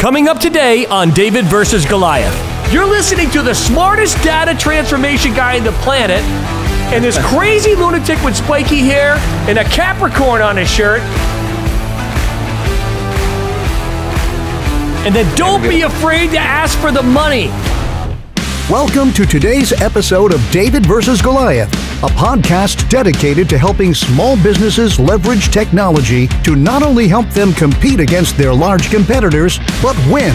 Coming up today on David versus Goliath. You're listening to the smartest data transformation guy on the planet, and this crazy lunatic with spiky hair and a Capricorn on his shirt. And then don't be afraid to ask for the money. Welcome to today's episode of David versus Goliath, a podcast dedicated to helping small businesses leverage technology to not only help them compete against their large competitors, but win.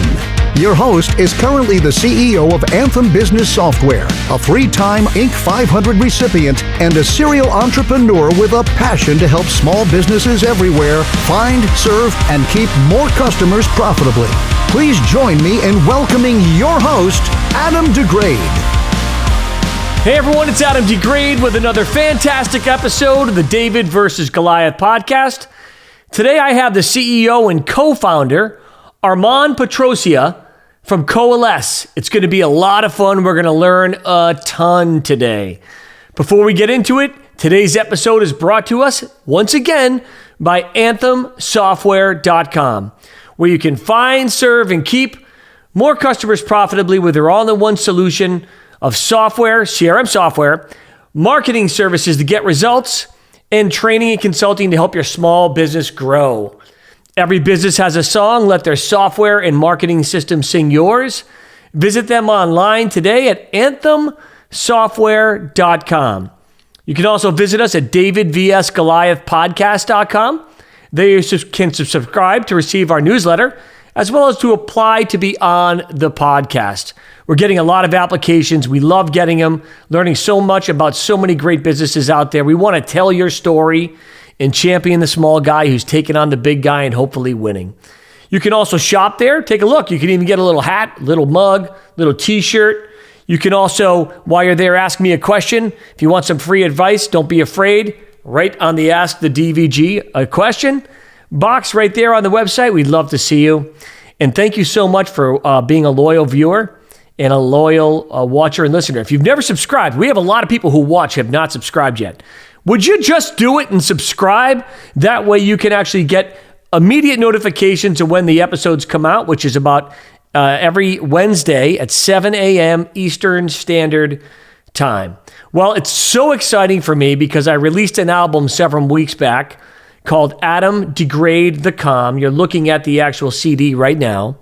Your host is currently the CEO of Anthem Business Software, a three-time Inc. 500 recipient, and a serial entrepreneur with a passion to help small businesses everywhere find, serve, and keep more customers profitably. Please join me in welcoming your host, Adam DeGrade. Hey everyone, it's Adam DeGrade with another fantastic episode of the David versus Goliath podcast. Today I have the CEO and co-founder, Armon Petrossian from Coalesce. It's going to be a lot of fun. We're going to learn a ton today. Before we get into it, today's episode is brought to us once again by AnthemSoftware.com, where you can find, serve, and keep more customers profitably with their all-in-one solution of software, CRM software, marketing services to get results, and training and consulting to help your small business grow. Every business has a song. Let their software and marketing system sing yours. Visit them online today at AnthemSoftware.com. You can also visit us at DavidVSGoliathPodcast.com. There you can subscribe to receive our newsletter, as well as to apply to be on the podcast. We're getting a lot of applications. We love getting them, learning so much about so many great businesses out there. We want to tell your story and champion the small guy who's taking on the big guy and hopefully winning. You can also shop there. Take a look. You can even get a little hat, little mug, little t-shirt. You can also, while you're there, ask me a question. If you want some free advice, don't be afraid. Right on the Ask the DVG a question box right there on the website. We'd love to see you. And thank you so much for being a loyal viewer and a loyal watcher and listener. If you've never subscribed, we have a lot of people who watch have not subscribed yet. Would you just do it and subscribe? That way you can actually get immediate notifications of when the episodes come out, which is about every Wednesday at 7 a.m. Eastern Standard Time. Well, it's so exciting for me because I released an album several weeks back called Adam Degrade the Calm. You're looking at the actual CD right now.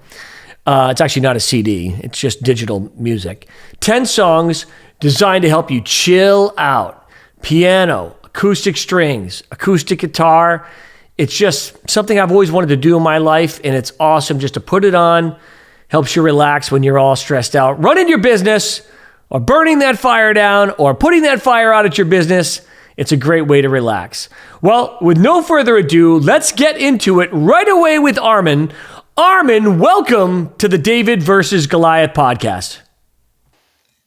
It's actually not a CD. It's just digital music. 10 songs designed to help you chill out. Piano, acoustic strings, acoustic guitar. It's just something I've always wanted to do in my life, and it's awesome just to put it on. Helps you relax when you're all stressed out. Running your business, or burning that fire down, or putting that fire out at your business. It's a great way to relax. Well, with no further ado, let's get into it right away with Armon. Armon, welcome to the David versus Goliath podcast.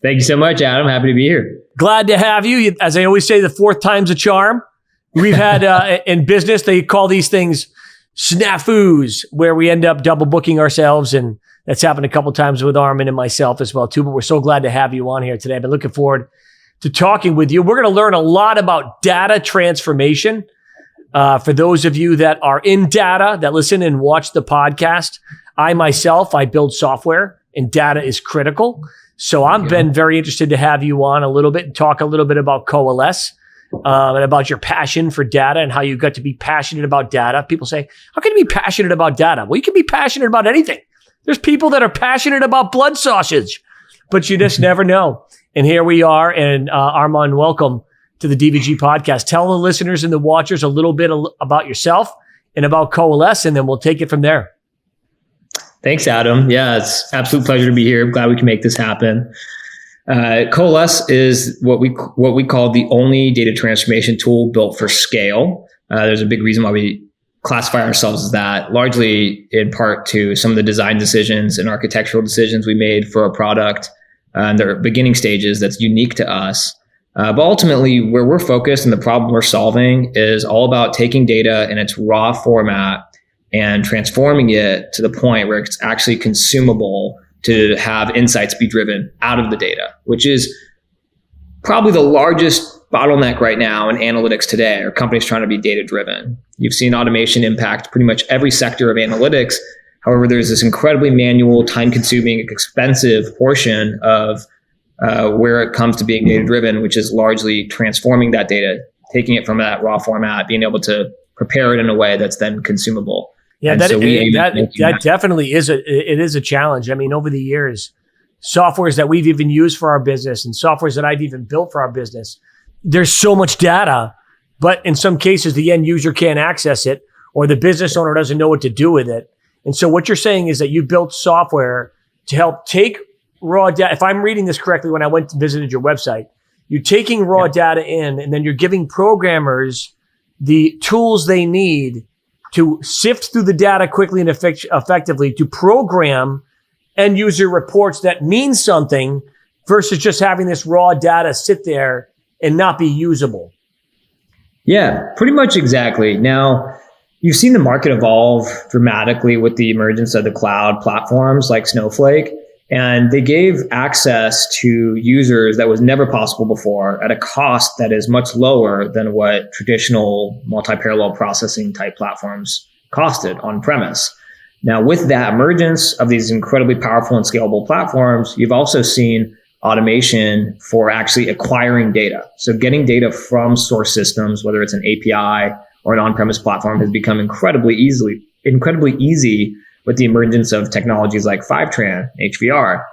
Thank you so much, Adam. Happy to be here. Glad to have you. As I always say, the fourth time's a charm. We've had, in business, they call these things snafus, where we end up double booking ourselves, and that's happened a couple times with Armon and myself as well, too. But we're so glad to have you on here today. I've been looking forward to talking with you. We're going to learn a lot about data transformation. For those of you that are in data, that listen and watch the podcast, I build software, and data is critical. So I've been very interested to have you on a little bit and talk a little bit about Coalesce and about your passion for data and how you got to be passionate about data. People say, how can you be passionate about data? Well, you can be passionate about anything. There's people that are passionate about blood sausage, but you just never know. And here we are. And Armon, welcome to the DVG podcast. Tell the listeners and the watchers a little bit about yourself and about Coalesce, and then we'll take it from there. Thanks, Adam. Yeah, it's an absolute pleasure to be here. I'm glad we can make this happen. Coalesce is what we call the only data transformation tool built for scale. There's a big reason why we classify ourselves as that, largely in part to some of the design decisions and architectural decisions we made for a product in the beginning stages that's unique to us. But ultimately, where we're focused and the problem we're solving is all about taking data in its raw format and transforming it to the point where it's actually consumable to have insights be driven out of the data, which is probably the largest bottleneck right now in analytics today, are companies trying to be data driven. You've seen automation impact pretty much every sector of analytics, However, there's this incredibly manual, time-consuming, expensive portion of where it comes to being data-driven, which is largely transforming that data, taking it from that raw format, being able to prepare it in a way that's then consumable. Yeah, that definitely is a challenge. I mean, over the years, softwares that we've even used for our business and softwares that I've even built for our business, there's so much data, but in some cases, the end user can't access it or the business owner doesn't know what to do with it. And so what you're saying is that you built software to help take raw data. If I'm reading this correctly, when I went and visited your website, you're taking raw data in and then you're giving programmers the tools they need to sift through the data quickly and effectively to program end user reports that mean something versus just having this raw data sit there and not be usable. Yeah, pretty much exactly. Now, you've seen the market evolve dramatically with the emergence of the cloud platforms like Snowflake, and they gave access to users that was never possible before at a cost that is much lower than what traditional multi-parallel processing type platforms costed on premise. Now, with that emergence of these incredibly powerful and scalable platforms, you've also seen automation for actually acquiring data. So getting data from source systems, whether it's an API or an on-premise platform, has become incredibly easy with the emergence of technologies like Fivetran, HVR.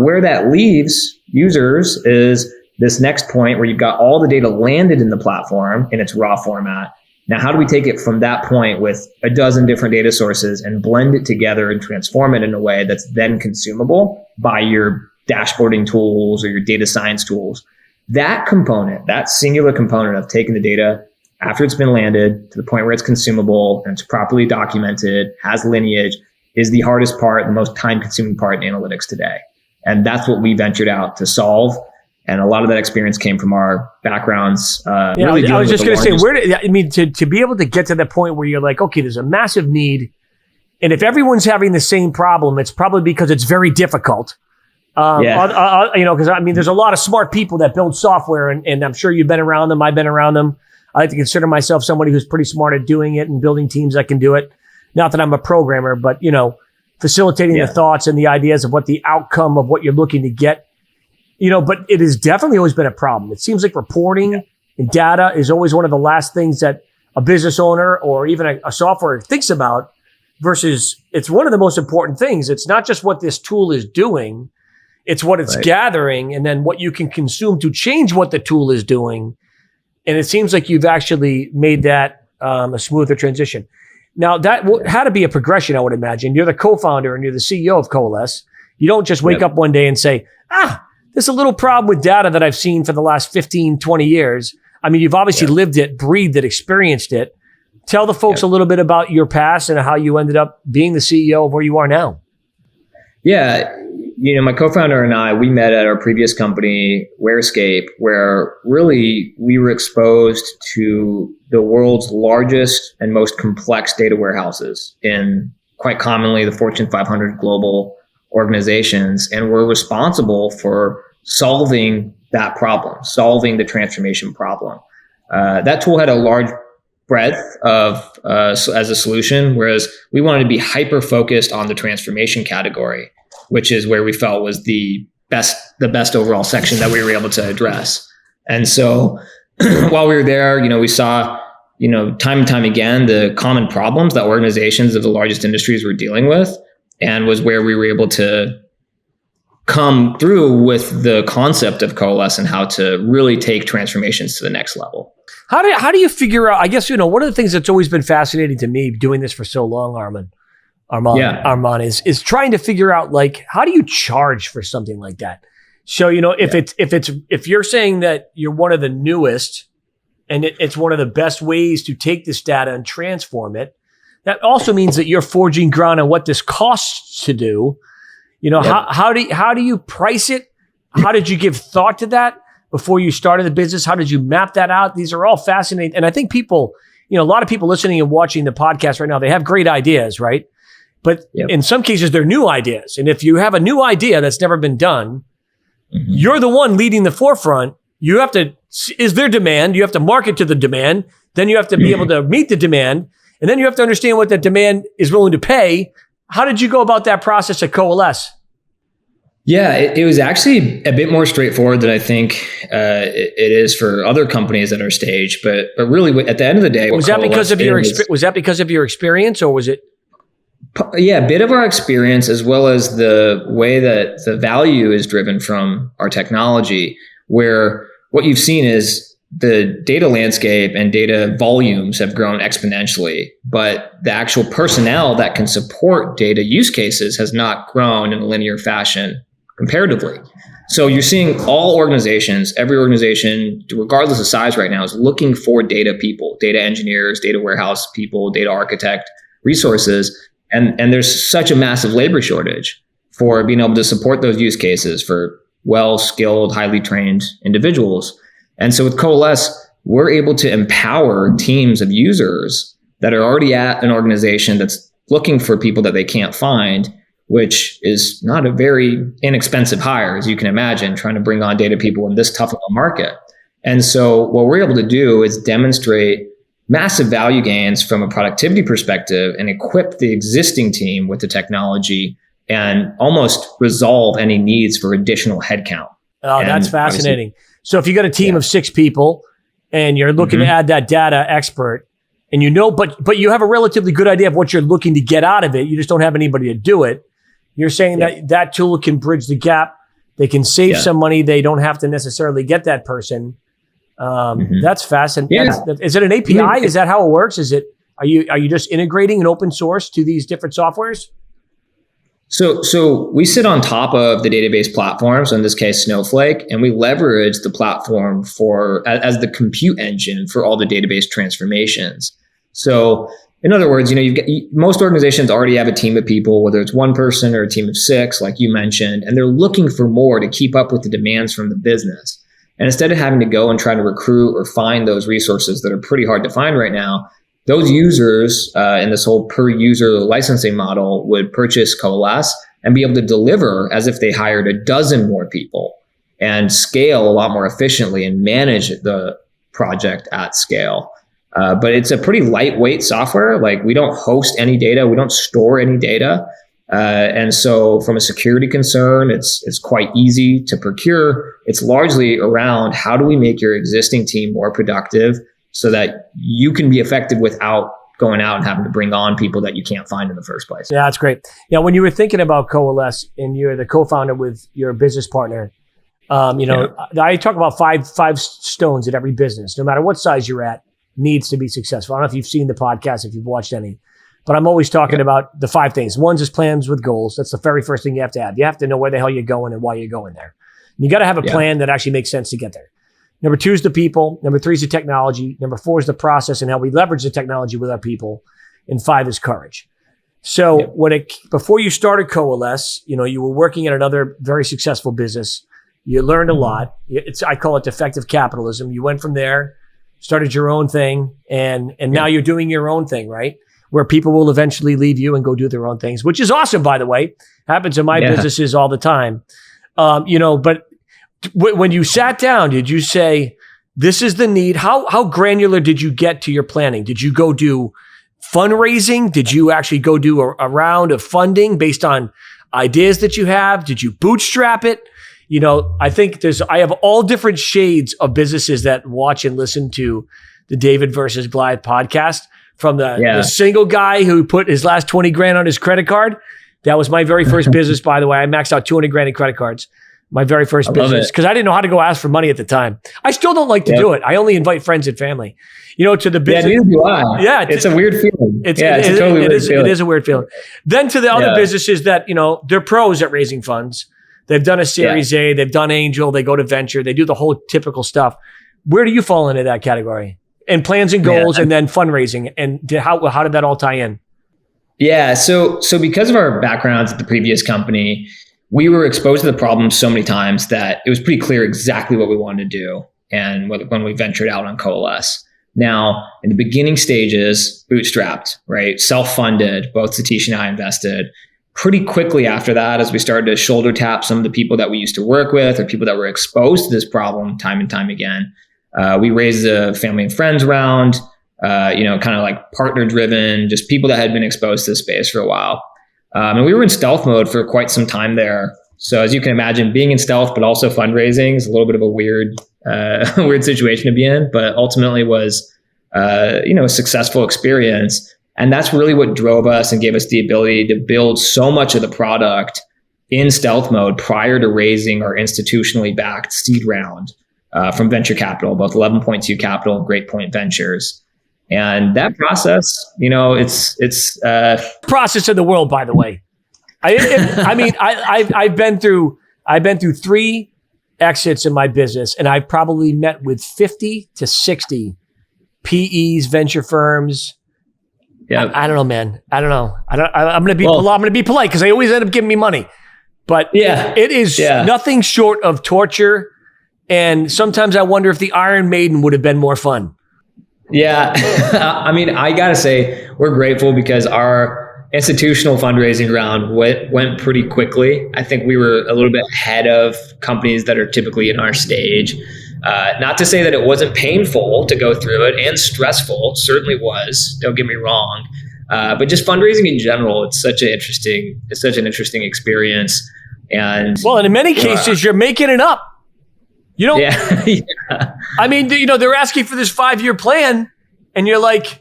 Where that leaves users is this next point where you've got all the data landed in the platform in its raw format. Now, how do we take it from that point with a dozen different data sources and blend it together and transform it in a way that's then consumable by your dashboarding tools or your data science tools? That component, that singular component of taking the data after it's been landed to the point where it's consumable and it's properly documented, has lineage, is the hardest part, the most time-consuming part in analytics today. And that's what we ventured out to solve. And a lot of that experience came from our backgrounds. I was just going to say, to be able to get to the point where you're like, okay, there's a massive need. And if everyone's having the same problem, it's probably because it's very difficult. Because there's a lot of smart people that build software, and I'm sure you've been around them. I've been around them. I like to consider myself somebody who's pretty smart at doing it and building teams that can do it. Not that I'm a programmer, but, facilitating the thoughts and the ideas of what the outcome of what you're looking to get. But it has definitely always been a problem. It seems like reporting and data is always one of the last things that a business owner or even a software thinks about, versus it's one of the most important things. It's not just what this tool is doing. It's what it's gathering and then what you can consume to change what the tool is doing. And it seems like you've actually made that a smoother transition. Now, that had to be a progression, I would imagine. You're the co-founder and you're the CEO of Coalesce. You don't just wake up one day and say, there's a little problem with data that I've seen for the last 15, 20 years. I mean, you've obviously lived it, breathed it, experienced it. Tell the folks a little bit about your past and how you ended up being the CEO of where you are now. Yeah. My co-founder and I, we met at our previous company, Warescape, where really we were exposed to the world's largest and most complex data warehouses in quite commonly the Fortune 500 global organizations. And we're responsible for solving that problem, solving the transformation problem. That tool had a large breadth of as a solution, whereas we wanted to be hyper-focused on the transformation category, which is where we felt was the best overall section that we were able to address. And so while we were there, we saw, time and time again, the common problems that organizations of the largest industries were dealing with, and was where we were able to come through with the concept of Coalesce and how to really take transformations to the next level. How do you figure out, I guess, one of the things that's always been fascinating to me doing this for so long, Armon, is trying to figure out, like, how do you charge for something like that? So, if you're saying that you're one of the newest and it's one of the best ways to take this data and transform it, that also means that you're forging ground on what this costs to do. How do you price it? How did you give thought to that before you started the business? How did you map that out? These are all fascinating. And I think people, a lot of people listening and watching the podcast right now, they have great ideas, right? But in some cases, they're new ideas. And if you have a new idea that's never been done, you're the one leading the forefront. You have to, is there demand? You have to market to the demand. Then you have to be able to meet the demand. And then you have to understand what that demand is willing to pay. How did you go about that process at Coalesce? Yeah, it was actually a bit more straightforward than I think it is for other companies at our stage. But really, at the end of the day, was that because of your experience, or was it? Yeah, a bit of our experience, as well as the way that the value is driven from our technology, where what you've seen is the data landscape and data volumes have grown exponentially, but the actual personnel that can support data use cases has not grown in a linear fashion comparatively. So you're seeing all organizations, every organization, regardless of size right now, is looking for data people, data engineers, data warehouse people, data architect resources. And there's such a massive labor shortage for being able to support those use cases for well-skilled, highly trained individuals. And so with Coalesce, we're able to empower teams of users that are already at an organization that's looking for people that they can't find, which is not a very inexpensive hire, as you can imagine, trying to bring on data people in this tough of a market. And so what we're able to do is demonstrate massive value gains from a productivity perspective and equip the existing team with the technology and almost resolve any needs for additional headcount. Oh, that's fascinating. So if you got a team of 6 people and you're looking to add that data expert, and but you have a relatively good idea of what you're looking to get out of it, you just don't have anybody to do it. You're saying that tool can bridge the gap. They can save some money. They don't have to necessarily get that person. That's fascinating. Yeah. Is it an API? Is that how it works? Are you just integrating an open source to these different softwares? So we sit on top of the database platform, so in this case, Snowflake, and we leverage the platform as the compute engine for all the database transformations. So in other words, most organizations already have a team of people, whether it's one person or a team of 6, like you mentioned, and they're looking for more to keep up with the demands from the business. And instead of having to go and try to recruit or find those resources that are pretty hard to find right now, those users in this whole per user licensing model would purchase Coalesce and be able to deliver as if they hired a dozen more people and scale a lot more efficiently and manage the project at scale. But it's a pretty lightweight software. Like, we don't host any data. We don't store any data. And so from a security concern, it's quite easy to procure. It's largely around how do we make your existing team more productive so that you can be effective without going out and having to bring on people that you can't find in the first place. Yeah, that's great. Yeah, when you were thinking about Coalesce and you're the co-founder with your business partner, I talk about five stones at every business, no matter what size you're at, needs to be successful. I don't know if you've seen the podcast, if you've watched any, but I'm always talking about the 5 things. One's is plans with goals. That's the very first thing you have to have. You have to know where the hell you're going and why you're going there. And you got to have a plan that actually makes sense to get there. Number 2 is the people. Number 3 is the technology. Number 4 is the process and how we leverage the technology with our people. And 5 is courage. So before you started Coalesce, you were working at another very successful business. You learned a lot. I call it defective capitalism. You went from there, started your own thing, and now you're doing your own thing, right? Where people will eventually leave you and go do their own things, which is awesome, by the way. Happens in my businesses all the time. But when you sat down, did you say, this is the need? How granular did you get to your planning? Did you go do fundraising? Did you actually go do a round of funding based on ideas that you have? Did you bootstrap it? I think I have all different shades of businesses that watch and listen to the David versus Goliath podcast, from the single guy who put his last 20 grand on his credit card. That was my very first business, by the way. I maxed out 200 grand in credit cards. My very first business, because I didn't know how to go ask for money at the time. I still don't like to do it. I only invite friends and family, to the business. Yeah, neither do I. Yeah. It's a weird feeling. It's a totally weird feeling. It is a weird feeling. Then to the other businesses that, they're pros at raising funds. They've done a Series A, they've done Angel, they go to venture, they do the whole typical stuff. Where do you fall into that category? And plans and goals, and then fundraising. And how did that all tie in? Yeah. So because of our backgrounds at the previous company, we were exposed to the problem so many times that it was pretty clear exactly what we wanted to do. And when we ventured out on Coalesce. Now, in the beginning stages, bootstrapped, right? Self-funded, both Satish and I invested. Pretty quickly after that, as we started to shoulder tap some of the people that we used to work with or people that were exposed to this problem time and time again, we raised a family and friends round, kind of like partner driven, just people that had been exposed to the space for a while. And we were in stealth mode for quite some time there. So as you can imagine, being in stealth, but also fundraising is a little bit of a weird situation to be in, but ultimately was, a successful experience. And that's really what drove us and gave us the ability to build so much of the product in stealth mode prior to raising our institutionally backed seed round from venture capital, both 11.2 Capital and Great Point Ventures. And that process, it's process in the world, by the way. I've been through 3 exits in my business, and I've probably met with 50 to 60 PEs, venture firms. Yeah, I don't know, man. I don't know. I'm going to be polite because they always end up giving me money. But it is nothing short of torture. And sometimes I wonder if the Iron Maiden would have been more fun. Yeah. I got to say, we're grateful because our institutional fundraising round went pretty quickly. I think we were a little bit ahead of companies that are typically in our stage. Not to say that it wasn't painful to go through it and stressful. It certainly was. Don't get me wrong. But just fundraising in general, it's such an interesting experience. And in many cases, you're making it up. You don't. Yeah. I mean, they're asking for this 5-year plan, and you're like,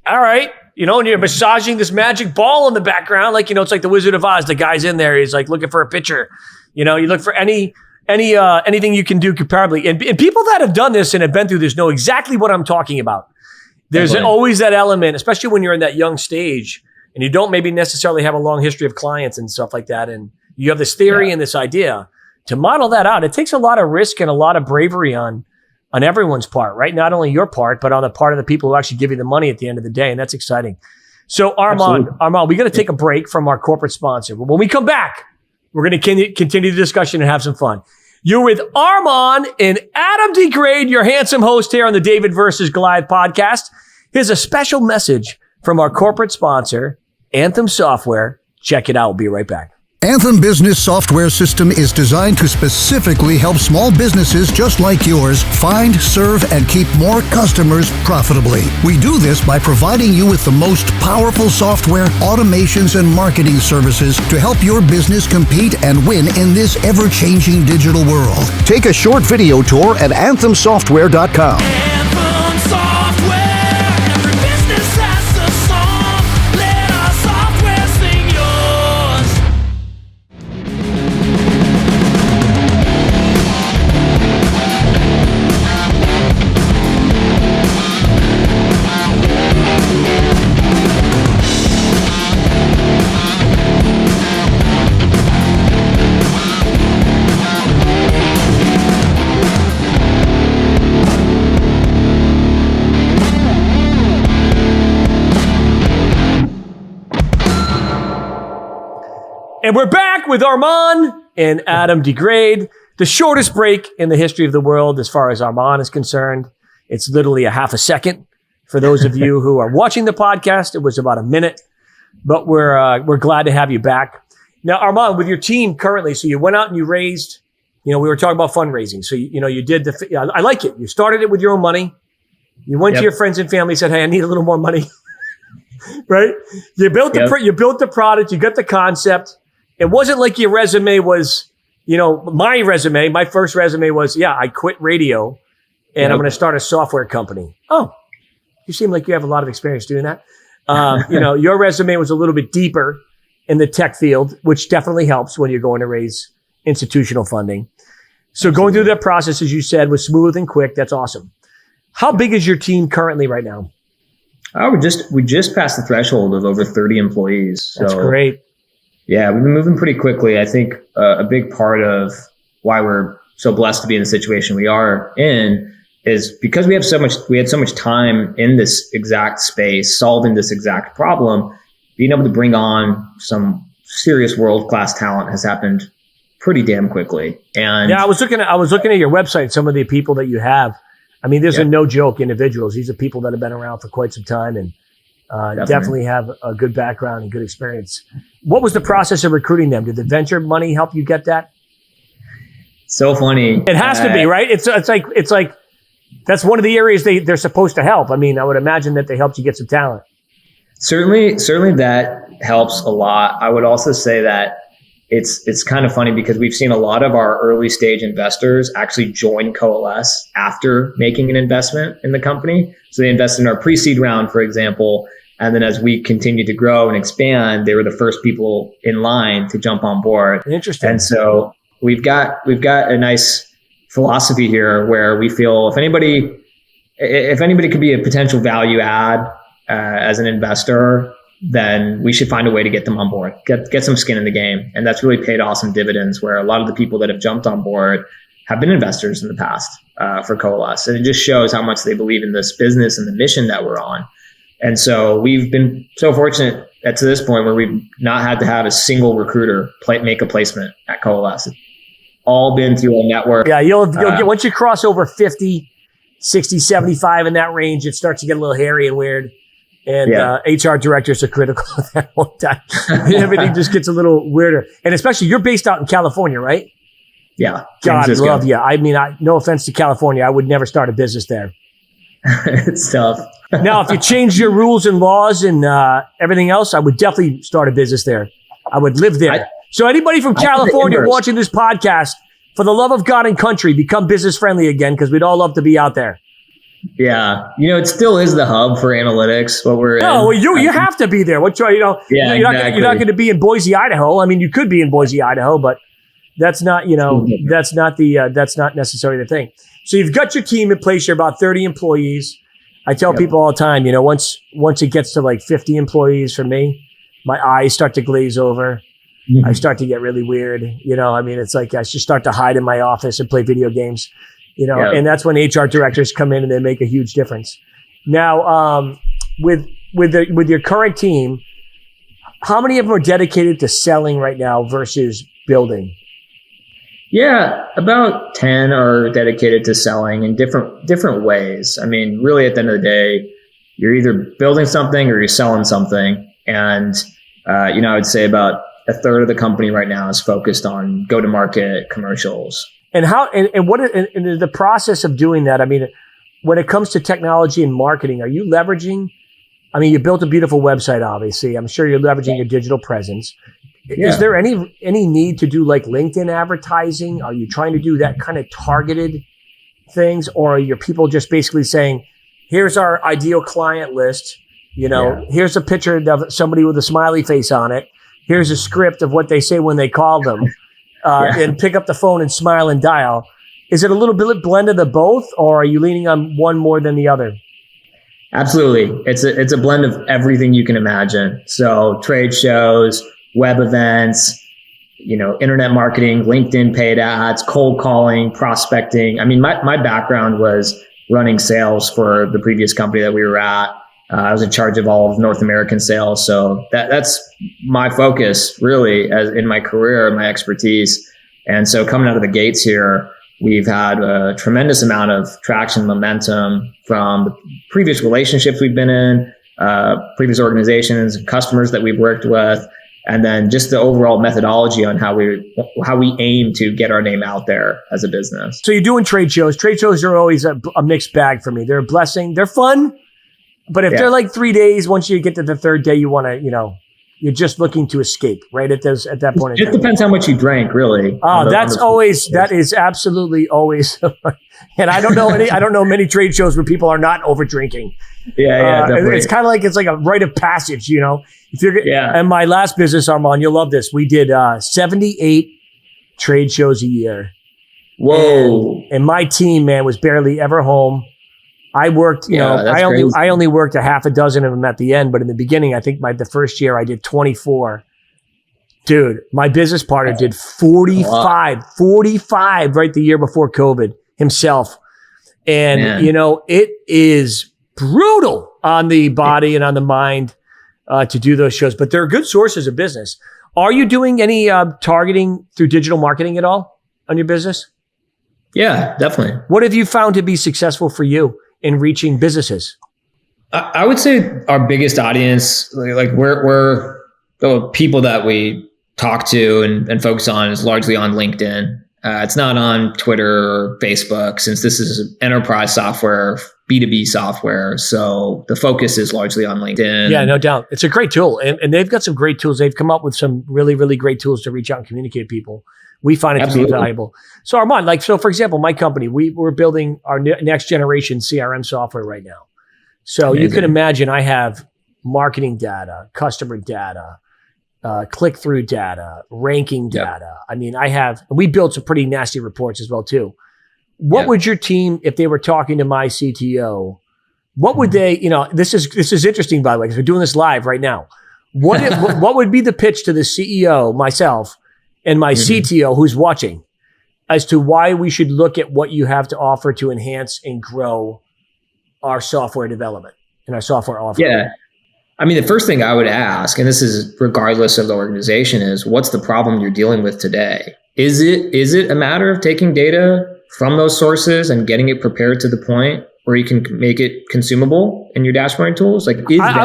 all right, and you're massaging this magic ball in the background, like it's like the Wizard of Oz. The guy's in there, he's like looking for a picture. You look for anything you can do comparably, and people that have done this and have been through this know exactly what I'm talking about. There's always that element, especially when you're in that young stage and you don't maybe necessarily have a long history of clients and stuff like that, and you have this theory and this idea. To model that out, it takes a lot of risk and a lot of bravery on everyone's part, right? Not only your part, but on the part of the people who actually give you the money at the end of the day. And that's exciting. So Armon, we got to take a break from our corporate sponsor. But when we come back, we're going to continue the discussion and have some fun. You're with Armon and Adam D. Grade, your handsome host here on the David versus Goliath podcast. Here's a special message from our corporate sponsor, Anthem Software. Check it out. We'll be right back. Anthem Business Software System is designed to specifically help small businesses just like yours find, serve, and keep more customers profitably. We do this by providing you with the most powerful software, automations, and marketing services to help your business compete and win in this ever-changing digital world. Take a short video tour at anthemsoftware.com. Anthem Software, every business has a song. Let our software sing yours. And we're back with Armon and Adam D. Grade, the shortest break in the history of the world as far as Armon is concerned. It's literally a half a second. For those of you who are watching the podcast, it was about a minute, but we're glad to have you back. Now, Armon, with your team currently, so you went out and you raised, we were talking about fundraising. So, you did I like it. You started it with your own money. You went to your friends and family, said, hey, I need a little more money, right? You built the product, you got the concept. It wasn't like your resume was, my first resume was, I quit radio and I'm going to start a software company. Oh, you seem like you have a lot of experience doing that. Your resume was a little bit deeper in the tech field, which definitely helps when you're going to raise institutional funding. So going through that process, as you said, was smooth and quick. That's awesome. How big is your team currently right now? We just passed the threshold of over 30 employees. So. That's great. Yeah, we've been moving pretty quickly. I think a big part of why we're so blessed to be in the situation we are in is because we had so much time in this exact space, solving this exact problem. Being able to bring on some serious world-class talent has happened pretty damn quickly. And I was looking at your website, some of the people that you have. I mean, these are no joke individuals. These are people that have been around for quite some time and definitely have a good background and good experience. What was the process of recruiting them? Did the venture money help you get that? So funny. It has to be, right? It's like that's one of the areas they're supposed to help. I mean, I would imagine that they helped you get some talent. Certainly that helps a lot. I would also say that it's kind of funny because we've seen a lot of our early stage investors actually join Coalesce after making an investment in the company. So they invested in our pre-seed round, for example. And then as we continue to grow and expand, they were the first people in line to jump on board. Interesting. And so we've got a nice philosophy here where we feel if anybody could be a potential value add as an investor, then we should find a way to get them on board, get some skin in the game. And that's really paid awesome dividends where a lot of the people that have jumped on board have been investors in the past for Coalesce. And it just shows how much they believe in this business and the mission that we're on. And so we've been so fortunate to this point where we've not had to have a single recruiter make a placement at Coalesce. It's all been through a network. Yeah, you'll get, once you cross over 50, 60, 75 in that range, it starts to get a little hairy and weird. And HR directors are critical of that whole time. Everything just gets a little weirder. And especially, you're based out in California, right? Yeah. God, love you. I mean, no offense to California. I would never start a business there. It's tough. Now, if you change your rules and laws and everything else, I would definitely start a business there. I would live there. So anybody from California watching this podcast, for the love of God and country, become business friendly again, because we'd all love to be out there. Yeah, it still is the hub for analytics. What we're well, you have to be there. You're not going to be in Boise, Idaho. I mean, you could be in Boise, Idaho, but that's not that's not necessarily the thing. So you've got your team in place. You're about 30 employees. I tell people all the time, once it gets to like 50 employees for me, my eyes start to glaze over. Mm-hmm. I start to get really weird. I mean, it's like I just start to hide in my office and play video games. And that's when HR directors come in and they make a huge difference. Now, with your current team, how many of them are dedicated to selling right now versus building? Yeah, about 10 are dedicated to selling in different ways. I mean, really at the end of the day, you're either building something or you're selling something. And, I would say about a third of the company right now is focused on go-to-market commercials. And what is the process of doing that? I mean, when it comes to technology and marketing, are you leveraging? I mean, you built a beautiful website, obviously. I'm sure you're leveraging your digital presence. Yeah. Is there any need to do like LinkedIn advertising? Are you trying to do that kind of targeted things, or are your people just basically saying, "Here's our ideal client list. Here's a picture of somebody with a smiley face on it. Here's a script of what they say when they call them." And pick up the phone and smile and dial. Is it a little bit blend of the both, or are you leaning on one more than the other? Absolutely. It's a blend of everything you can imagine. So trade shows, web events, internet marketing, LinkedIn paid ads, cold calling, prospecting. I mean, my background was running sales for the previous company that we were at. I was in charge of all of North American sales. So that's my focus really as in my career, my expertise. And so coming out of the gates here, we've had a tremendous amount of traction, momentum from the previous relationships we've been in, previous organizations, customers that we've worked with, and then just the overall methodology on how we aim to get our name out there as a business. So you're doing trade shows. Trade shows are always a mixed bag for me. They're a blessing. They're fun. But if they're like 3 days, once you get to the third day, you want to, you're just looking to escape, right? At that point. It depends how much you drank, really. Oh, that is absolutely always. And I don't know many trade shows where people are not over drinking. Yeah, definitely. It's kind of like, it's like a rite of passage, If you're, And my last business, Armon, you'll love this. We did 78 trade shows a year. Whoa. And my team, man, was barely ever home. I worked, I only worked a half a dozen of them at the end, but in the beginning, I think the first year I did 24. Dude, my business partner did 45 right the year before COVID himself. And, it is brutal on the body and on the mind to do those shows, but they're good sources of business. Are you doing any targeting through digital marketing at all on your business? Yeah, definitely. What have you found to be successful for you in reaching businesses? I would say our biggest audience, like we're the people that we talk to and focus on is largely on LinkedIn. It's not on Twitter or Facebook, since this is enterprise software B2B software. So the focus is largely on LinkedIn. Yeah, no doubt. It's a great tool. And they've got some great tools. They've come up with some really, really great tools to reach out and communicate with people. We find it to be valuable. So Armon, so for example, my company, we're building our next generation CRM software right now. So you can imagine I have marketing data, customer data, click-through data, ranking data. I mean, we built some pretty nasty reports as well too. What would your team, if they were talking to my CTO, what would they, this is interesting, by the way, because we're doing this live right now. What would be the pitch to the CEO, myself, and my CTO who's watching as to why we should look at what you have to offer to enhance and grow our software development and our software offering? Yeah. I mean, the first thing I would ask, and this is regardless of the organization, is what's the problem you're dealing with today? Is it a matter of taking data from those sources and getting it prepared to the point where you can make it consumable in your dashboarding tools? I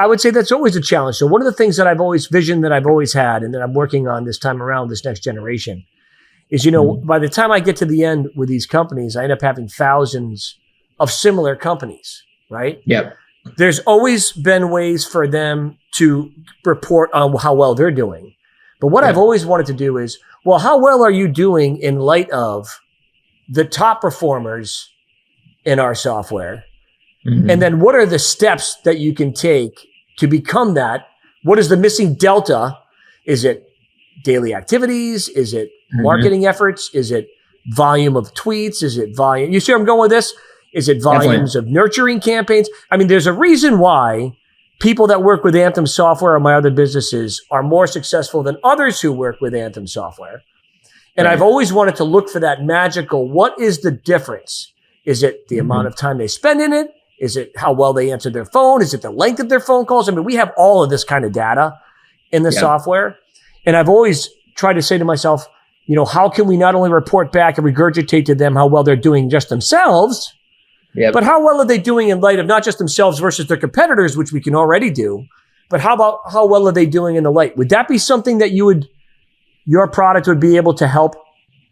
would say that's always a challenge. So one of the things that I've always had, and that I'm working on this time around, this next generation, is, by the time I get to the end with these companies, I end up having thousands of similar companies, right? Yep. There's always been ways for them to report on how well they're doing. But what I've always wanted to do is, well, how well are you doing in light of the top performers in our software? And then what are the steps that you can take to become that? What is the missing delta? Is it daily activities? Is it marketing efforts? Is it volume of tweets? Is it volume? You see where I'm going with this? Is it volumes of nurturing campaigns? I mean, there's a reason why people that work with Anthem software or my other businesses are more successful than others who work with Anthem software. And I've always wanted to look for that magical, what is the difference? Is it the amount of time they spend in it? Is it how well they answer their phone? Is it the length of their phone calls? I mean, we have all of this kind of data in the software. And I've always tried to say to myself, how can we not only report back and regurgitate to them how well they're doing just themselves, but how well are they doing in light of not just themselves versus their competitors, which we can already do, but how about how well are they doing in the light? Would that be something that your product would be able to help?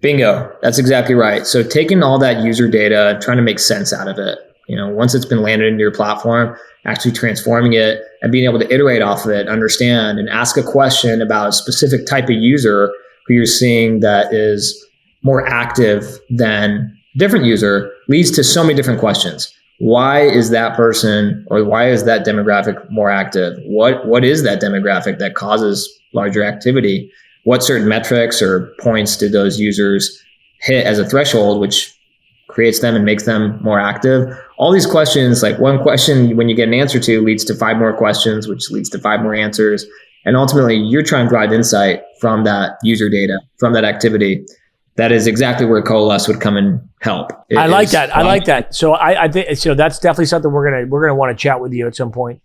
Bingo. That's exactly right. So taking all that user data, trying to make sense out of it, once it's been landed into your platform, actually transforming it and being able to iterate off of it, understand and ask a question about a specific type of user who you're seeing that is more active than a different user leads to so many different questions. Why is that person or why is that demographic more active? What is that demographic that causes larger activity? What certain metrics or points did those users hit as a threshold, which creates them and makes them more active? All these questions, like one question when you get an answer to leads to 5 more questions, which leads to 5 more answers. And ultimately, you're trying to drive insight from that user data, from that activity. That is exactly where Coalesce would come and help. I like that. So I think so. That's definitely something we're gonna want to chat with you at some point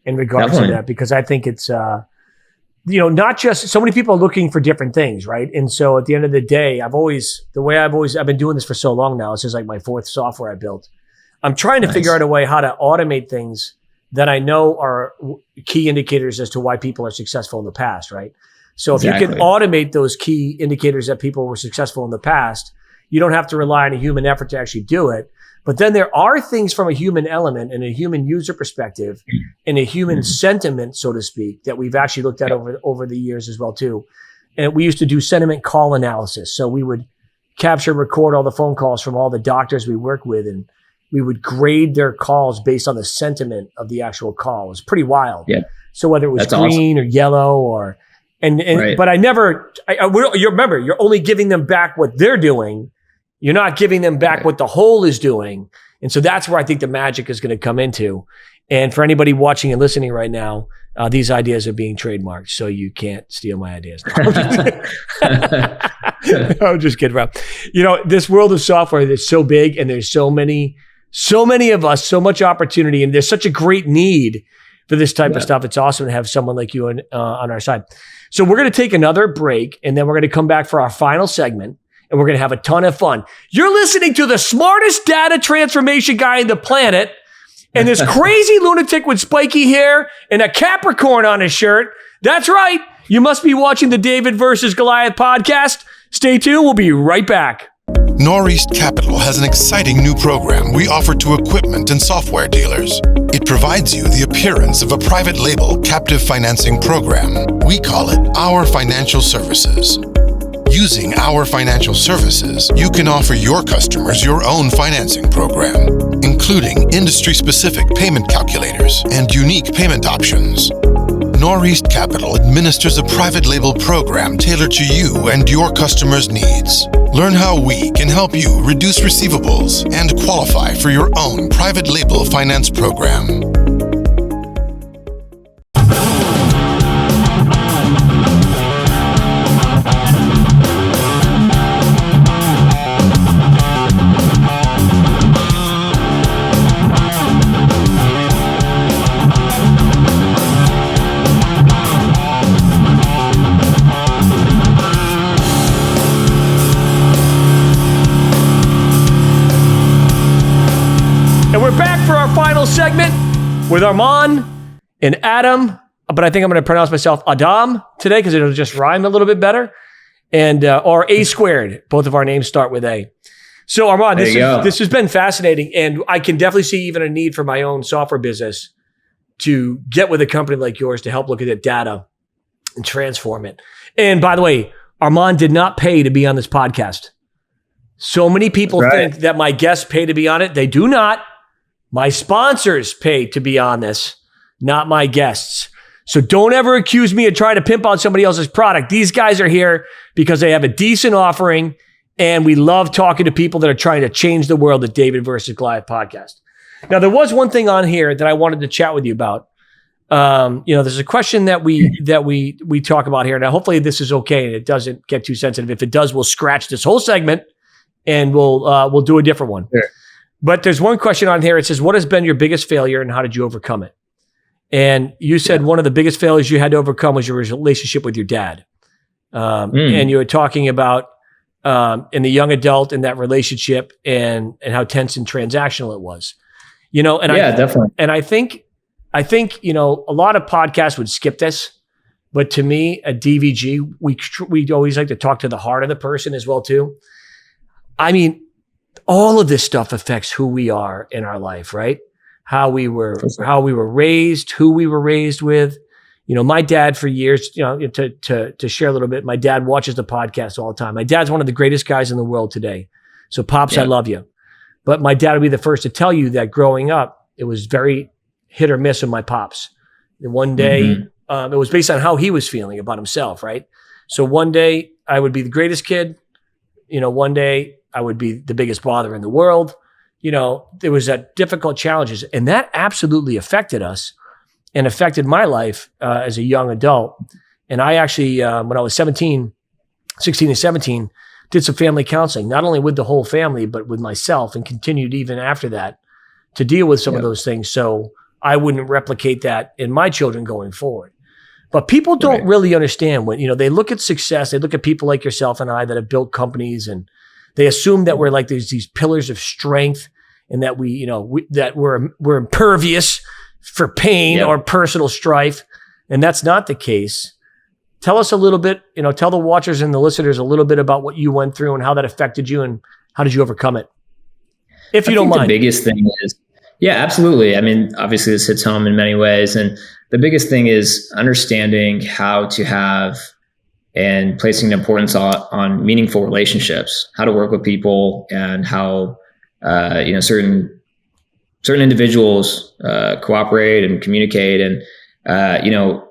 in regards to that, because I think it's not just so many people are looking for different things, right? And so at the end of the day, I've been doing this for so long now. This is like my 4th software I built. I'm trying to figure out a way how to automate things that I know are key indicators as to why people are successful in the past, right? So if you can automate those key indicators that people were successful in the past, you don't have to rely on a human effort to actually do it. But then there are things from a human element and a human user perspective and a human sentiment, so to speak, that we've actually looked at over the years as well too. And we used to do sentiment call analysis. So we would capture, record all the phone calls from all the doctors we work with, and we would grade their calls based on the sentiment of the actual call. It was pretty wild. Yeah. So whether it was green or yellow or but I never. You remember, you're only giving them back what they're doing. You're not giving them back what the whole is doing. And so that's where I think the magic is going to come into. And for anybody watching and listening right now, these ideas are being trademarked, so you can't steal my ideas. I'm just kidding around. This world of software is so big, and there's so many of us, so much opportunity, and there's such a great need for this type of stuff. It's awesome to have someone like you on our side. So we're going to take another break, and then we're going to come back for our final segment, and we're going to have a ton of fun. You're listening to the smartest data transformation guy on the planet, and this crazy lunatic with spiky hair and a Capricorn on his shirt. That's right. You must be watching the David versus Goliath podcast. Stay tuned. We'll be right back. Northeast Capital has an exciting new program we offer to equipment and software dealers. It provides you the appearance of a private label captive financing program. We call it Our Financial Services. Using Our Financial Services, you can offer your customers your own financing program, including industry-specific payment calculators and unique payment options. Northeast Capital administers a private label program tailored to you and your customers' needs. Learn how we can help you reduce receivables and qualify for your own private label finance program. And we're back for our final segment with Armon and Adam, but I think I'm going to pronounce myself Adam today because it'll just rhyme a little bit better. And or A squared. Both of our names start with A. So Armon, this has been fascinating, and I can definitely see even a need for my own software business to get with a company like yours to help look at that data and transform it. And by the way, Armon did not pay to be on this podcast. So many people think that my guests pay to be on it. They do not. My sponsors pay to be on this, not my guests. So don't ever accuse me of trying to pimp out somebody else's product. These guys are here because they have a decent offering, and we love talking to people that are trying to change the world at David versus Goliath podcast. Now, there was one thing on here that I wanted to chat with you about. There's a question that we talk about here. Now, hopefully this is okay and it doesn't get too sensitive. If it does, we'll scratch this whole segment and we'll do a different one. Sure. But there's one question on here. It says, what has been your biggest failure and how did you overcome it? And you said one of the biggest failures you had to overcome was your relationship with your dad. And you were talking about in the young adult in that relationship and how tense and transactional it was. Definitely. And I think, a lot of podcasts would skip this, but to me, at DVG, we always like to talk to the heart of the person as well too. I mean, all of this stuff affects who we are in our life, right? How we were raised, who we were raised with. My dad for years, to share a little bit, my dad watches the podcast all the time. My dad's one of the greatest guys in the world today. So Pops, I love you. But my dad would be the first to tell you that growing up, it was very hit or miss with my pops. And one day, it was based on how he was feeling about himself, right? So one day I would be the greatest kid. One day I would be the biggest bother in the world. There was that difficult challenges, and that absolutely affected us and affected my life as a young adult. And I actually, when I was 16 and 17, did some family counseling, not only with the whole family, but with myself, and continued even after that to deal with some of those things. So I wouldn't replicate that in my children going forward. But people don't really understand when, they look at success, they look at people like yourself and I that have built companies, and they assume that we're like these pillars of strength, and that we're impervious for pain or personal strife. And that's not the case. Tell us a little bit, tell the watchers and the listeners a little bit about what you went through and how that affected you and how did you overcome it? If you don't mind. The biggest thing is, absolutely. I mean, obviously this hits home in many ways. And the biggest thing is understanding how to have and placing an importance on meaningful relationships, how to work with people, and how certain individuals cooperate and communicate. And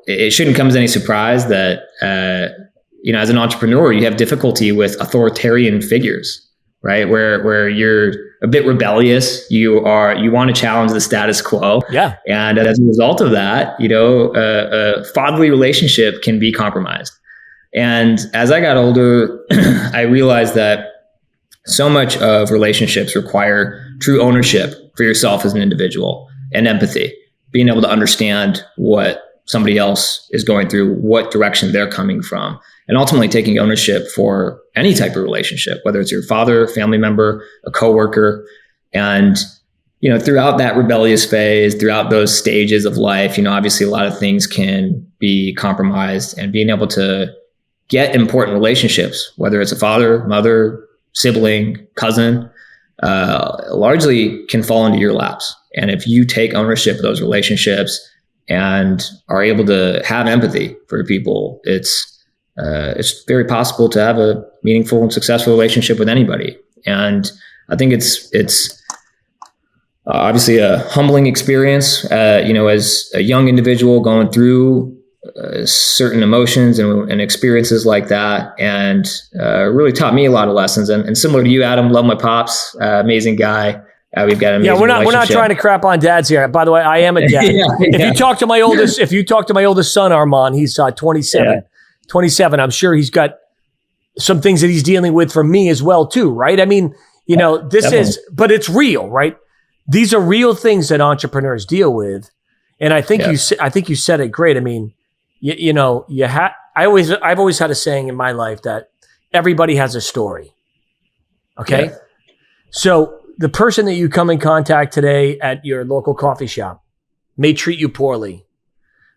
it shouldn't come as any surprise that as an entrepreneur, you have difficulty with authoritarian figures, right? Where you're a bit rebellious, you want to challenge the status quo. Yeah. And as a result of that, a fatherly relationship can be compromised. And as I got older, I realized that so much of relationships require true ownership for yourself as an individual and empathy, being able to understand what somebody else is going through, what direction they're coming from, and ultimately taking ownership for any type of relationship, whether it's your father, family member, a coworker. And, throughout that rebellious phase, throughout those stages of life, obviously a lot of things can be compromised, and being able to get important relationships, whether it's a father, mother, sibling, cousin, largely can fall into your laps. And if you take ownership of those relationships and are able to have empathy for people, it's very possible to have a meaningful and successful relationship with anybody. And I think it's obviously a humbling experience, as a young individual going through certain emotions and experiences like that, and really taught me a lot of lessons. And similar to you, Adam, love my pops, amazing guy. We've got an amazing we're not trying to crap on dads here. By the way, I am a dad. If you talk to my oldest son, Armon, he's 27. Yeah. 27. I'm sure he's got some things that he's dealing with from me as well, too, right? I mean, but it's real, right? These are real things that entrepreneurs deal with, and I think you said it great. I mean, I've always had a saying in my life that everybody has a story. Okay, so the person that you come in contact today at your local coffee shop may treat you poorly.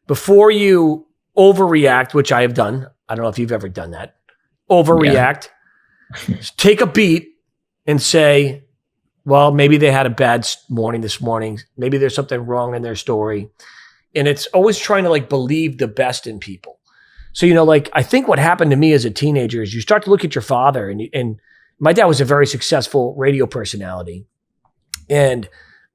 Before you overreact, which I have done, I don't know if you've ever done that. Overreact. Take a beat and say, well, maybe they had a bad morning this morning. Maybe there's something wrong in their story. And it's always trying to believe the best in people. So, I think what happened to me as a teenager is you start to look at your father, and my dad was a very successful radio personality. And,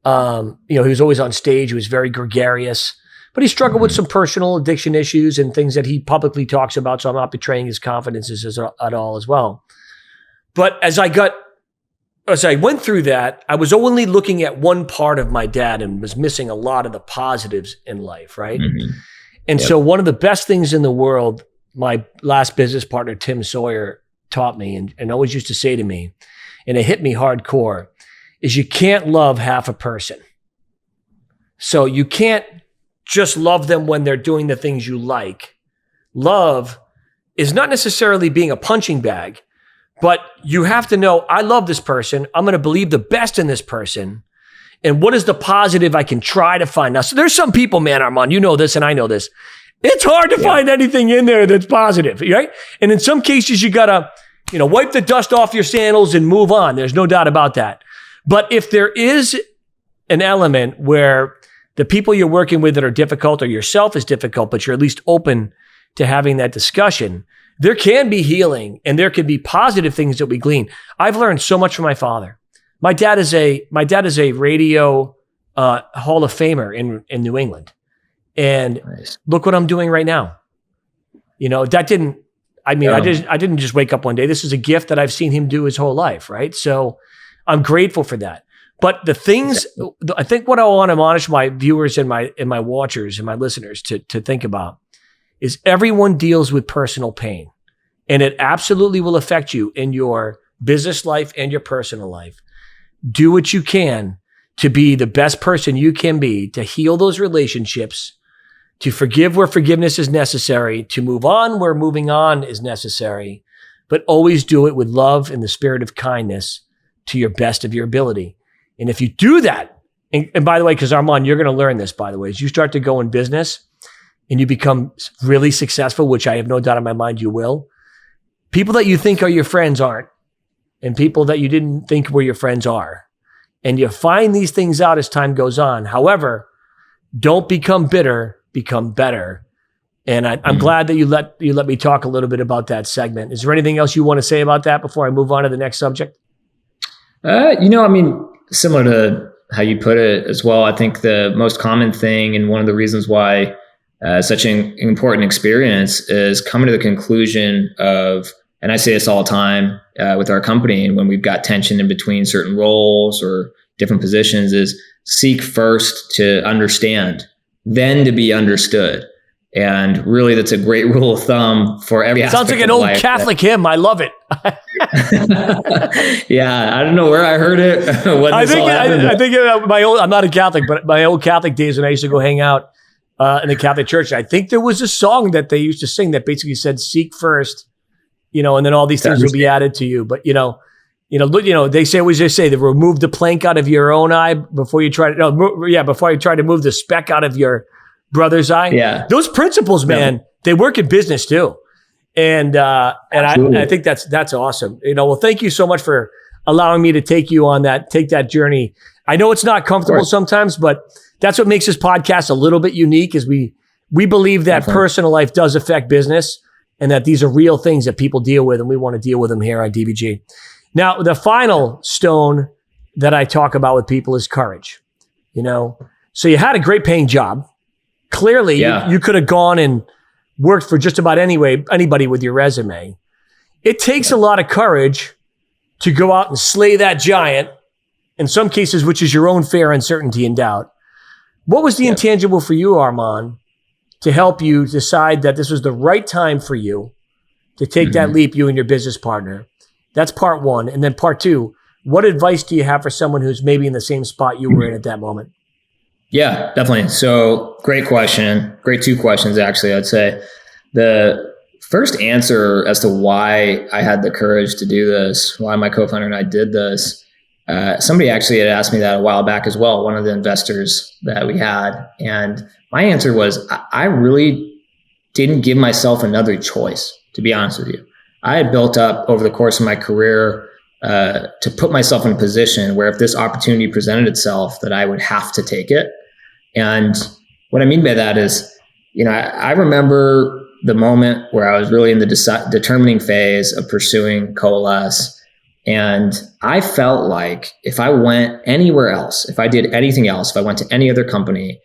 he was always on stage. He was very gregarious, but he struggled with some personal addiction issues and things that he publicly talks about. So I'm not betraying his confidences at all as well. But as I went through that, I was only looking at one part of my dad and was missing a lot of the positives in life, right? Mm-hmm. And so one of the best things in the world, my last business partner, Tim Sawyer, taught me and always used to say to me, and it hit me hardcore, is you can't love half a person. So you can't just love them when they're doing the things you like. Love is not necessarily being a punching bag, but you have to know, I love this person. I'm going to believe the best in this person. And what is the positive I can try to find? Now, so there's some people, man, Armon, you know this and I know this. It's hard to find anything in there that's positive, right? And in some cases, you got to, wipe the dust off your sandals and move on. There's no doubt about that. But if there is an element where the people you're working with that are difficult or yourself is difficult, but you're at least open to having that discussion, there can be healing and there can be positive things that we glean. I've learned so much from my father. My dad is a radio Hall of Famer in New England. And Look what I'm doing right now. I didn't just wake up one day. This is a gift that I've seen him do his whole life, right? So I'm grateful for that. But the things, I think what I want to admonish my viewers and my watchers and my listeners to think about is everyone deals with personal pain. And it absolutely will affect you in your business life and your personal life. Do what you can to be the best person you can be, to heal those relationships, to forgive where forgiveness is necessary, to move on where moving on is necessary, but always do it with love and the spirit of kindness to your best of your ability. And if you do that, and by the way, because Armon, you're going to learn this, by the way, as you start to go in business and you become really successful, which I have no doubt in my mind you will, people that you think are your friends aren't, and people that you didn't think were your friends are. And you find these things out as time goes on. However, don't become bitter, become better. And I'm glad that you let me talk a little bit about that segment. Is there anything else you want to say about that before I move on to the next subject? Similar to how you put it as well, I think the most common thing and one of the reasons why such an important experience is coming to the conclusion of, and I say this all the time with our company, and when we've got tension in between certain roles or different positions, is seek first to understand, then to be understood. And really, that's a great rule of thumb for every aspect. Sounds like an old Catholic hymn. I love it. Yeah, I don't know where I heard it. I'm not a Catholic, but my old Catholic days when I used to go hang out in the Catholic church, I think there was a song that they used to sing that basically said, "Seek first, and then all these things will be added to you." But they say to remove the plank out of your own eye before you try to move the speck out of your brother's eye. Yeah. Those principles, man, they work in business too. And I think that's awesome. Well, thank you so much for allowing me to take that journey. I know it's not comfortable sometimes, but that's what makes this podcast a little bit unique is we believe that personal life does affect business and that these are real things that people deal with, and we want to deal with them here on DVG. Now, the final stone that I talk about with people is courage. So you had a great paying job. Clearly, you could have gone and worked for just about anybody with your resume. It takes a lot of courage to go out and slay that giant, in some cases, which is your own fear, uncertainty, and doubt. What was the intangible for you, Armon, to help you decide that this was the right time for you to take that leap, you and your business partner? That's part one. And then part two, what advice do you have for someone who's maybe in the same spot you were in at that moment? Yeah, definitely. So great question. Great two questions, actually, I'd say. The first answer as to why I had the courage to do this, why my co-founder and I did this, somebody actually had asked me that a while back as well, one of the investors that we had. And my answer was, I really didn't give myself another choice, to be honest with you. I had built up over the course of my career to put myself in a position where if this opportunity presented itself, that I would have to take it. And what I mean by that is, I remember the moment where I was really in the determining phase of pursuing Coalesce. And I felt like if I went anywhere else, if I did anything else, if I went to any other company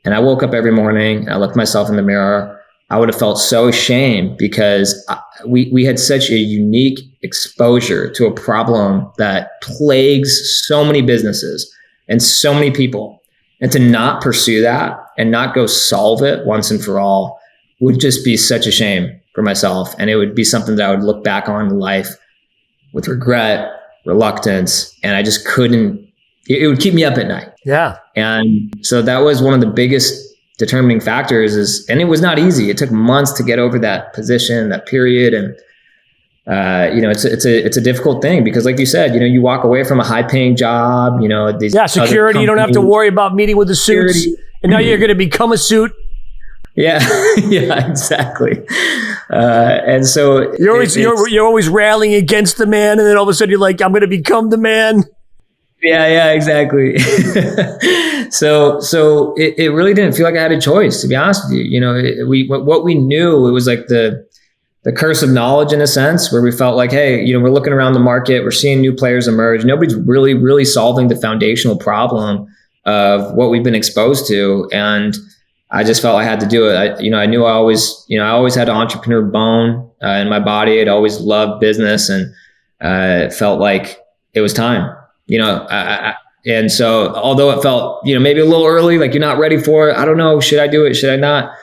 and I woke up every morning and I looked myself in the mirror, I would have felt so ashamed because we had such a unique exposure to a problem that plagues so many businesses and so many people. And to not pursue that and not go solve it once and for all would just be such a shame for myself. And it would be something that I would look back on in life with regret, reluctance, and I just couldn't, it would keep me up at night. Yeah. And so that was one of the biggest determining factors and it was not easy. It took months to get over that position, that period. And, it's a difficult thing because like you said, you walk away from a high paying job, security, you don't have to worry about meeting with the suits and now you're going to become a suit. Yeah. Yeah, exactly. And so you're always railing against the man. And then all of a sudden you're like, I'm going to become the man. Yeah, exactly. So it really didn't feel like I had a choice, to be honest with you. What we knew, it was like the curse of knowledge in a sense, where we felt like, hey, we're looking around the market, we're seeing new players emerge. Nobody's really, really solving the foundational problem of what we've been exposed to. And I just felt I had to do it. I knew I always had an entrepreneur bone in my body. I'd always loved business and it felt like it was time. And so although it felt, maybe a little early, like you're not ready for it, I don't know, should I do it? Should I not?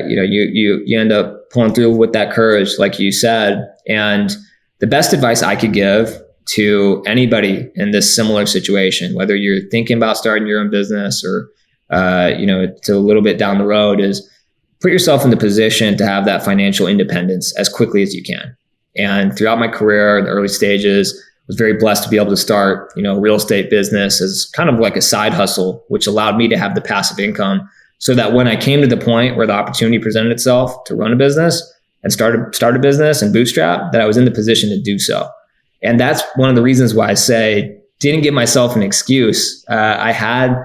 You end up pulling through with that courage, like you said. And the best advice I could give to anybody in this similar situation, whether you're thinking about starting your own business or, it's a little bit down the road, is put yourself in the position to have that financial independence as quickly as you can. And throughout my career in the early stages, I was very blessed to be able to start, a real estate business as kind of like a side hustle, which allowed me to have the passive income so that when I came to the point where the opportunity presented itself to run a business and start a business and bootstrap, that I was in the position to do so. And that's one of the reasons why I say didn't give myself an excuse. I had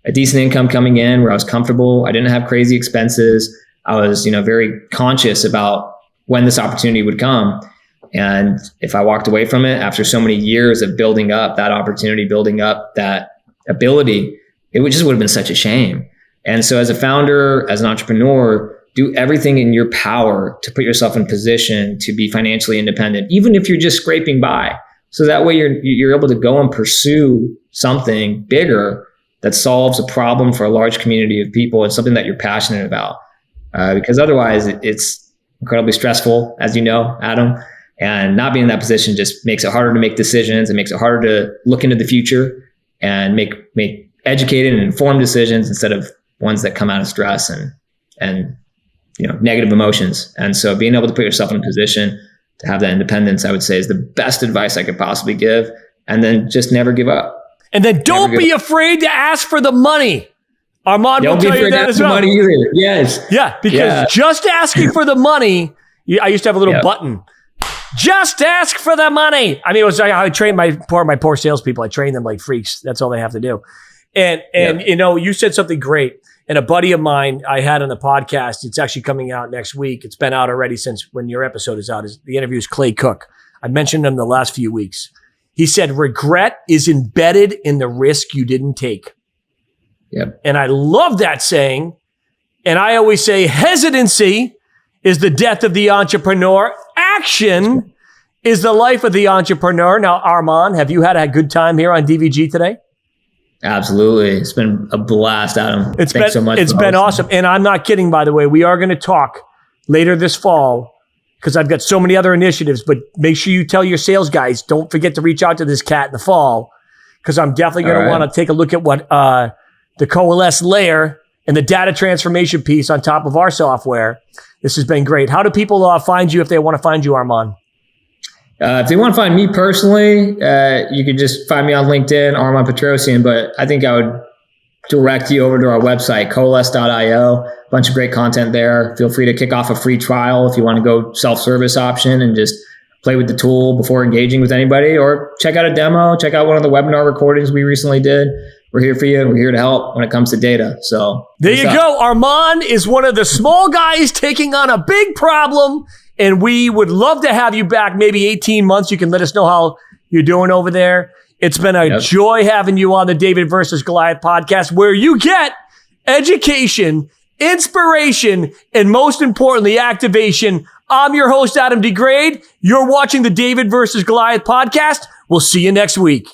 a decent income coming in where I was comfortable. I didn't have crazy expenses. I was, very conscious about when this opportunity would come. And if I walked away from it after so many years of building up that opportunity, building up that ability, it would have been such a shame. And so as a founder, as an entrepreneur, do everything in your power to put yourself in position to be financially independent, even if you're just scraping by. So that way you're able to go and pursue something bigger that solves a problem for a large community of people and something that you're passionate about. Because otherwise it's incredibly stressful, as you know, Adam. And not being in that position just makes it harder to make decisions. It makes it harder to look into the future and make educated and informed decisions instead of ones that come out of stress and negative emotions. And so being able to put yourself in a position to have that independence, I would say, is the best advice I could possibly give. And then just never give up. And then don't be afraid to ask for the money. Armon will tell you that as well. Money either. Yes. Yeah, because just asking for the money I used to have a little button. Just ask for the money. I mean, it was I trained my poor salespeople. I trained them like freaks. That's all they have to do. And you know, you said something great. And a buddy of mine I had on the podcast, it's actually coming out next week. It's been out already since when your episode is out. The interview is Clay Cook. I mentioned him the last few weeks. He said, regret is embedded in the risk you didn't take. Yep. And I love that saying. And I always say hesitancy is the death of the entrepreneur. Action is the life of the entrepreneur. Now, Armon, have you had a good time here on DVG today? Absolutely. It's been a blast, Adam. Thanks so much. It's been awesome. And I'm not kidding, by the way. We are going to talk later this fall because I've got so many other initiatives, but make sure you tell your sales guys, don't forget to reach out to this cat in the fall because I'm definitely going to want to take a look at what the Coalesce layer and the data transformation piece on top of our software. This has been great. How do people find you if they want to find you, Armon? If they want to find me personally, you can just find me on LinkedIn, Armon Petrossian, but I think I would direct you over to our website, coalesce.io. A bunch of great content there. Feel free to kick off a free trial if you want to go self-service option and just play with the tool before engaging with anybody, or check out a demo, check out one of the webinar recordings we recently did. We're here for you. We're here to help when it comes to data. So there you go. Armon is one of the small guys taking on a big problem. And we would love to have you back maybe 18 months. You can let us know how you're doing over there. It's been a joy having you on the David versus Goliath podcast, where you get education, inspiration, and most importantly, activation. I'm your host, Adam DeGrade. You're watching the David versus Goliath podcast. We'll see you next week.